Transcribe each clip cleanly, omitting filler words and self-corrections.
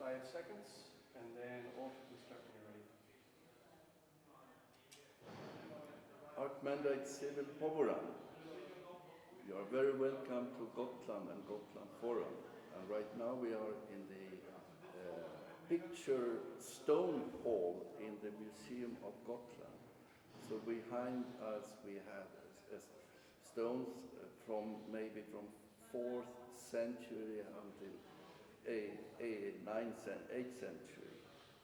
5 seconds, and then all can start when you're ready. Archimandrite Cyril Hovorun, you are very welcome to Gotland and Gotland Forum. And right now we are in the picture stone hall in the Museum of Gotland. So behind us we have stones from maybe from 4th century until 8th century.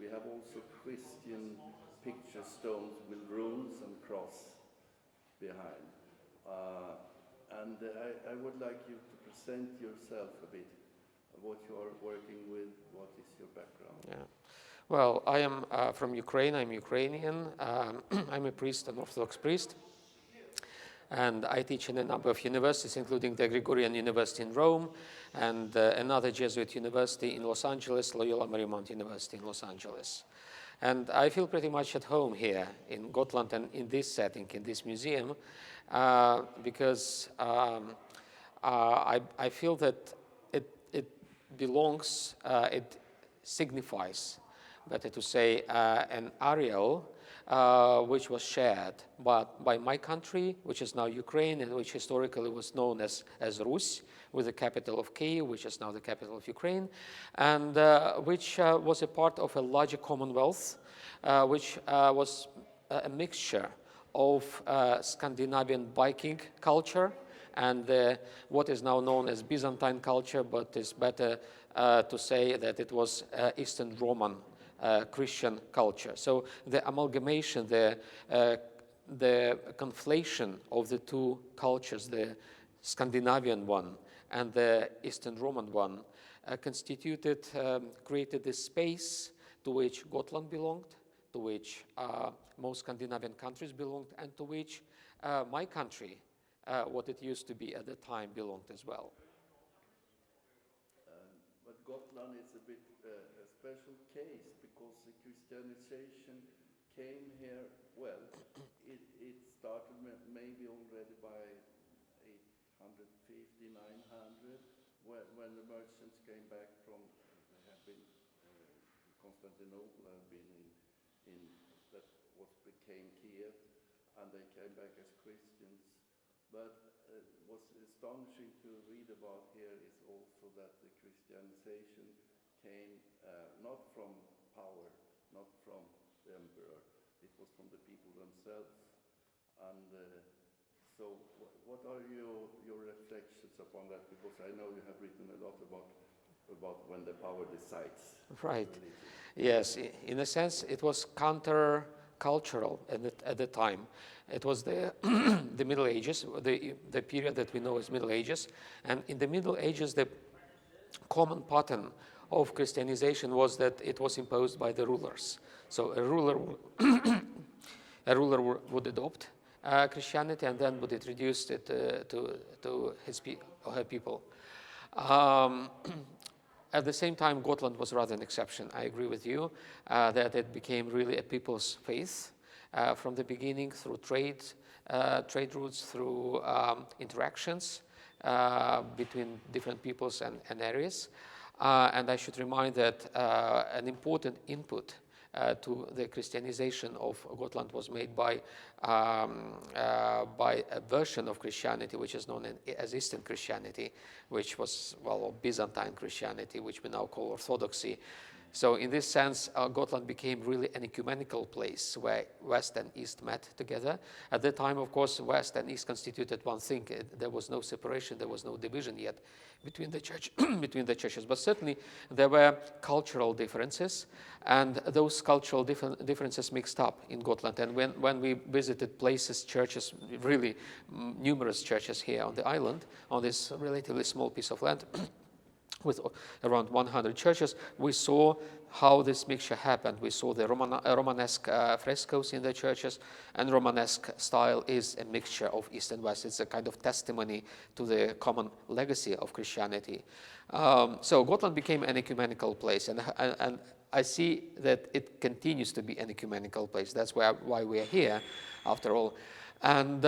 We have also Christian picture stones with runes and cross behind. I would like you to present yourself a bit, what you are working with, what is your background? Yeah. Well, I am from Ukraine. I'm Ukrainian. I'm a priest, an Orthodox priest. And I teach in a number of universities, including the Gregorian University in Rome and another Jesuit university in Los Angeles, Loyola Marymount University in Los Angeles. And I feel pretty much at home here in Gotland and in this setting, in this museum, because I feel that it belongs, it signifies, better to say, an areal which was shared by my country, which is now Ukraine, and which historically was known as Rus, with the capital of Kyiv, which is now the capital of Ukraine, and which was a part of a larger commonwealth, which was a mixture of Scandinavian Viking culture and what is now known as Byzantine culture, but it's better to say that it was Eastern Roman Christian culture. So the amalgamation, the conflation of the two cultures, the Scandinavian one and the Eastern Roman one, created this space to which Gotland belonged, to which most Scandinavian countries belonged, and to which my country, what it used to be at the time, belonged as well. But Gotland is a bit a special case because the Christianization came here, well, it started maybe already by 850, 900, when the merchants came back from, they have been Constantinople, have been in that what became Kiev, and they came back as Christians. But what's astonishing to read about here is also that the Christianization came not from power, not from the emperor, it was from the people themselves. And so what are your reflections upon that? Because I know you have written a lot about when the power decides. Right. Yes, in a sense, it was counter-cultural at the time. It was the the Middle Ages, the period that we know as Middle Ages. And in the Middle Ages, the common pattern of Christianization was that it was imposed by the rulers. So a ruler would adopt Christianity and then would introduce it to his or her people. At the same time, Gotland was rather an exception. I agree with you that it became really a people's faith from the beginning through trade routes, through interactions between different peoples and areas. And I should remind that an important input to the Christianization of Gotland was made by a version of Christianity which is known as Eastern Christianity, which was, well, Byzantine Christianity, which we now call Orthodoxy. So in this sense, Gotland became really an ecumenical place where West and East met together. At the time, of course, West and East constituted one thing. There was no separation, there was no division yet between the churches. But certainly there were cultural differences, and those cultural differences mixed up in Gotland. And when we visited places, churches, really numerous churches here on the island, on this relatively small piece of land, with around 100 churches, we saw how this mixture happened. We saw the Romanesque frescoes in the churches, and Romanesque style is a mixture of East and West. It's a kind of testimony to the common legacy of Christianity. So Gotland became an ecumenical place, and I see that it continues to be an ecumenical place. That's why we are here, after all. And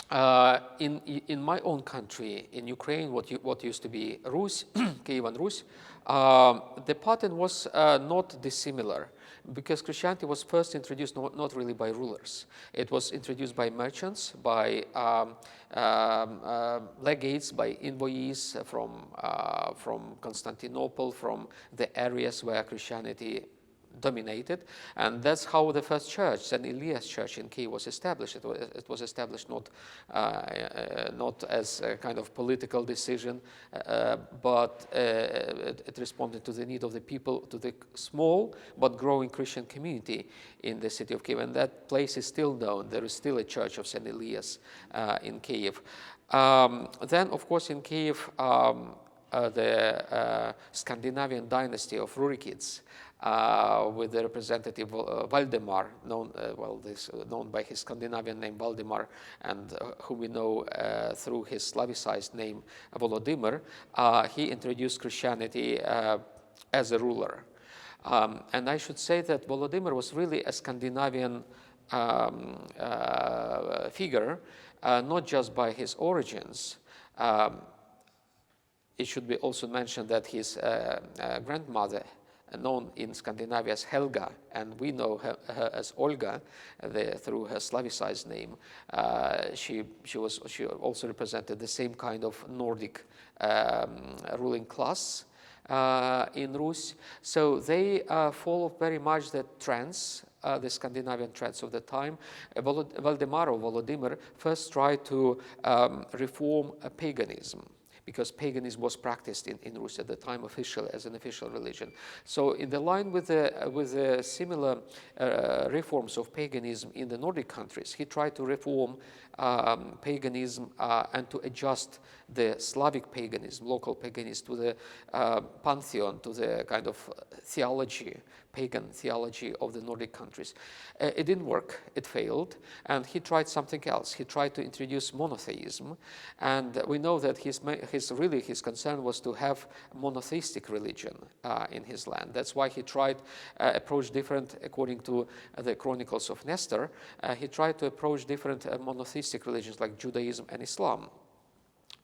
In my own country, in Ukraine, what used to be Rus, Kievan Rus, the pattern was not dissimilar, because Christianity was first introduced not really by rulers. It was introduced by merchants, by legates, by envoys from Constantinople, from the areas where Christianity dominated, and that's how the first church, St. Elias Church in Kiev, was established. It was established not as a kind of political decision, but it responded to the need of the people, to the small but growing Christian community in the city of Kiev, and that place is still known. There is still a church of St. Elias in Kiev. Then, of course, in Kiev, the Scandinavian dynasty of Rurikids, with the representative Valdemar, known by his Scandinavian name Valdemar, and whom we know through his Slavicized name Volodymyr. He introduced Christianity as a ruler. And I should say that Volodymyr was really a Scandinavian figure, not just by his origins. It should be also mentioned that his grandmother, known in Scandinavia as Helga, and we know her as Olga through her Slavicized name. She also represented the same kind of Nordic ruling class in Rus. So they follow very much the trends, the Scandinavian trends of the time. Valdemar or Volodymyr first tried to reform paganism, because paganism was practiced in Rus at the time as an official religion. So in the line with the similar reforms of paganism in the Nordic countries, he tried to reform paganism and to adjust the Slavic paganism, local paganism, to the pantheon, to the kind of theology, pagan theology of the Nordic countries. It didn't work, it failed, and he tried something else. He tried to introduce monotheism, and we know that his concern was to have monotheistic religion in his land. That's why he tried approach different, according to the chronicles of Nestor, he tried to approach different monotheistic religions like Judaism and Islam.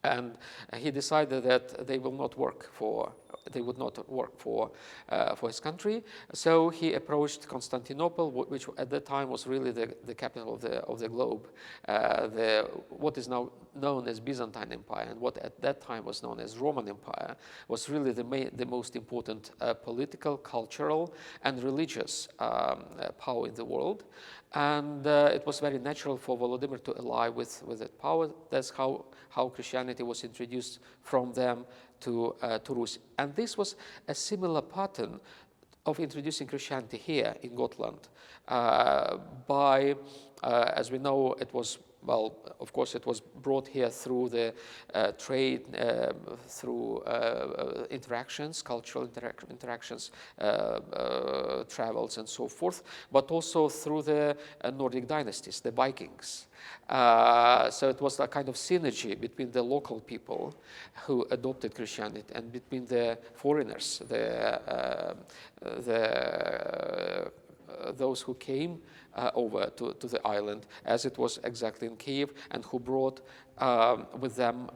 And he decided that they would not work for his country. So he approached Constantinople, which at that time was really the capital of the globe, what is now known as Byzantine Empire, and what at that time was known as Roman Empire, was really the most important political, cultural, and religious power in the world. And it was very natural for Volodymyr to ally with that power. That's how Christianity was introduced from them to Rus. And this was a similar pattern of introducing Christianity here in Gotland. As we know, it was, well, of course, it was brought here through the trade, through interactions, cultural interactions, travels, and so forth, but also through the Nordic dynasties, the Vikings. So it was a kind of synergy between the local people who adopted Christianity and between the foreigners, those who came over to the island, as it was exactly in Kiev, and who brought with them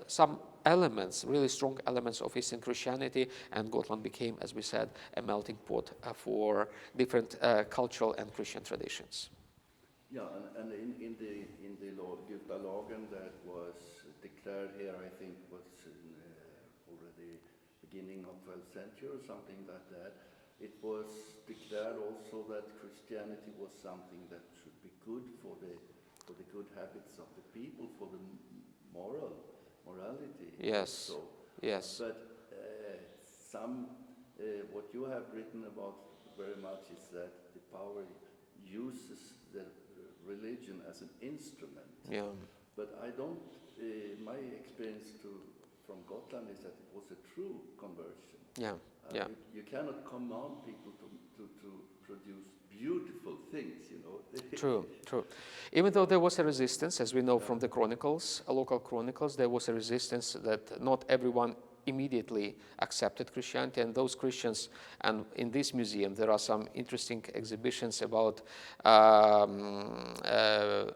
some elements, really strong elements of Eastern Christianity, and Gotland became, as we said, a melting pot for different cultural and Christian traditions. Yeah, and in the Gutalagen that was declared here, I think was already beginning of 12th century or something like that. It was declared also that Christianity was something that should be good for the good habits of the people, for the morality. Yes. So, yes. But what you have written about very much is that the power uses the religion as an instrument. Yeah. But I don't. My experience from Gotland is that it was a true conversion. Yeah. Yeah. You cannot command people to produce beautiful things, you know. True. Even though there was a resistance, as we know from the chronicles, local chronicles, there was a resistance that not everyone immediately accepted Christianity, and those Christians, and in this museum there are some interesting exhibitions about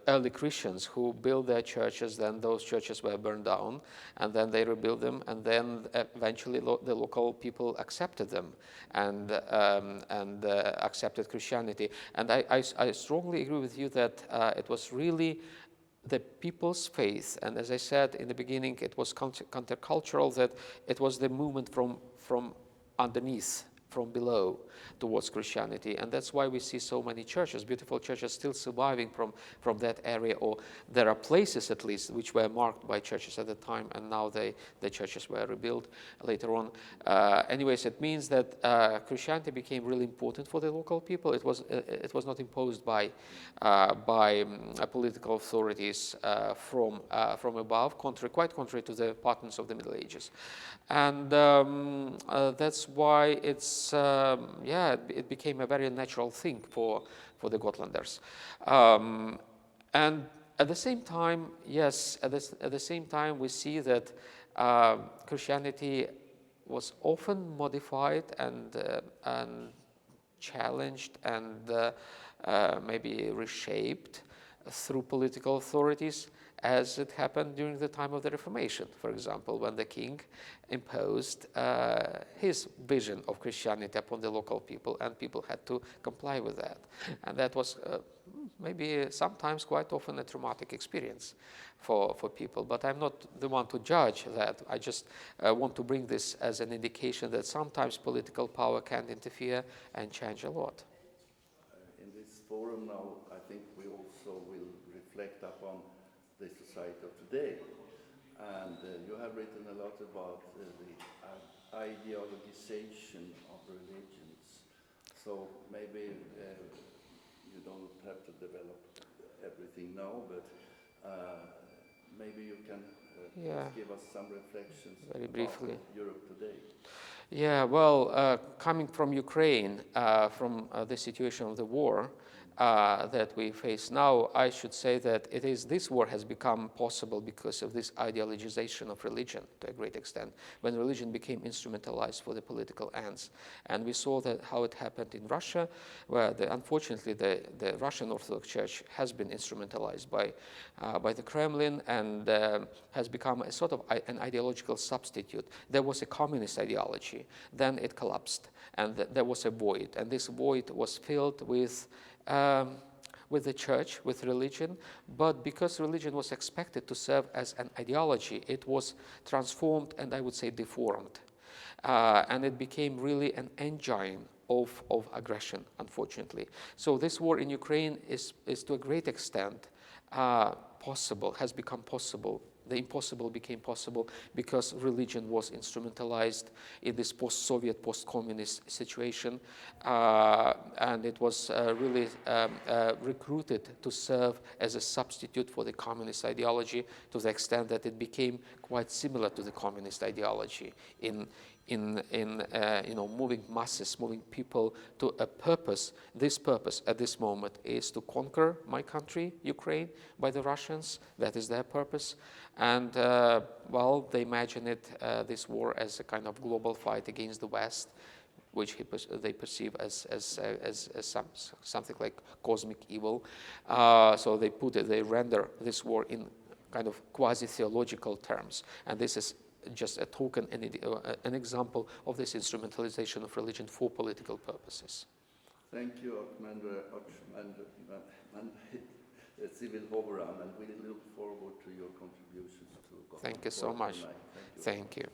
early Christians who built their churches, then those churches were burned down, and then they rebuilt them, and then eventually the local people accepted them and accepted Christianity. And I strongly agree with you that it was really the people's faith, and as I said in the beginning, it was countercultural, that it was the movement from underneath, from below, towards Christianity. And that's why we see so many churches, beautiful churches, still surviving from that area, or there are places at least which were marked by churches at the time, and now the churches were rebuilt later on. Anyways, it means that Christianity became really important for the local people. It was not imposed by political authorities from above, quite contrary to the patterns of the Middle Ages. And that's why it became a very natural thing for the Gotlanders. And at the same time, at the same time, we see that Christianity was often modified and challenged and maybe reshaped through political authorities, as it happened during the time of the Reformation, for example, when the king imposed his vision of Christianity upon the local people, and people had to comply with that. And that was maybe sometimes, quite often, a traumatic experience for people. But I'm not the one to judge that. I just want to bring this as an indication that sometimes political power can interfere and change a lot. In this forum now, I think we also will reflect upon the society of today. And you have written a lot about the ideologization of religions. So maybe you don't have to develop everything now, but maybe you can give us some reflections very briefly about Europe today. Yeah, well, coming from Ukraine, from the situation of the war that we face now, I should say that this war has become possible because of this ideologization of religion to a great extent, when religion became instrumentalized for the political ends. And we saw that how it happened in Russia, where unfortunately the Russian Orthodox Church has been instrumentalized by the Kremlin and has become a sort of an ideological substitute. There was a communist ideology, then it collapsed, and there was a void, and this void was filled with the church, with religion, but because religion was expected to serve as an ideology, it was transformed and I would say deformed. And it became really an engine of aggression, unfortunately. So this war in Ukraine is to a great extent possible, has become possible. The impossible became possible because religion was instrumentalized in this post-Soviet, post-communist situation, and it was really recruited to serve as a substitute for the communist ideology, to the extent that it became quite similar to the communist ideology in moving masses, moving people to a purpose. This purpose at this moment is to conquer my country, Ukraine, by the Russians. That is their purpose. And, they imagine this war as a kind of global fight against the West, which they perceive as something like cosmic evil. So they render this war in kind of quasi-theological terms. And this is just a token, an example of this instrumentalization of religion for political purposes. Thank you, Archimandrite Cyril Hovorun, and we look forward to your contributions to God. Thank you so much. Thank you.